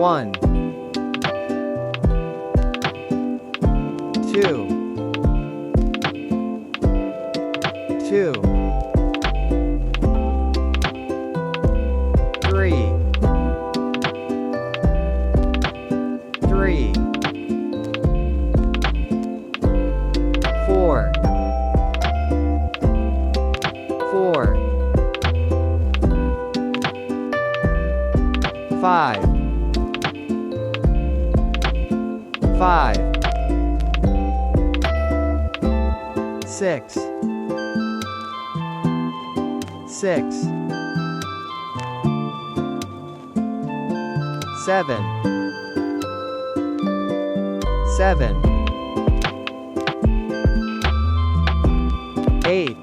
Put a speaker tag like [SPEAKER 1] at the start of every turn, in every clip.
[SPEAKER 1] 1, 2, 2, 3, 3, 4, 4, 5, 5, 6, 6, 7, 7, 8,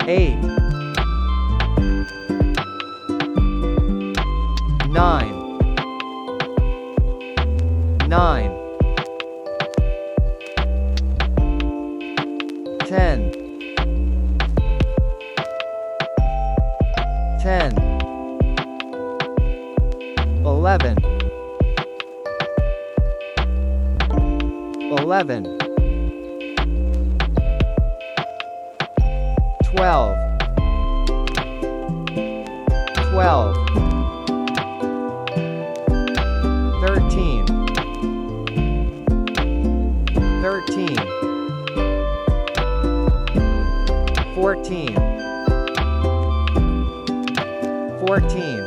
[SPEAKER 1] 8, 9, 9, 10, 10, 11, 11, 12, 12, 13, 13, 14, 14,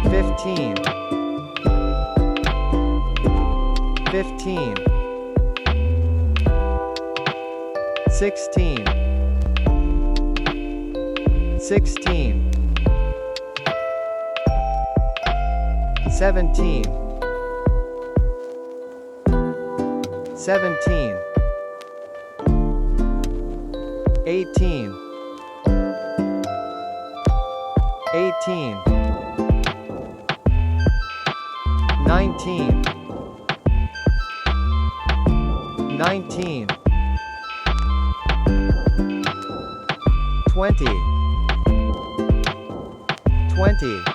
[SPEAKER 1] 15, 15, 16, 16, 17, 17, 18, 18, 19, 19, 20, 20,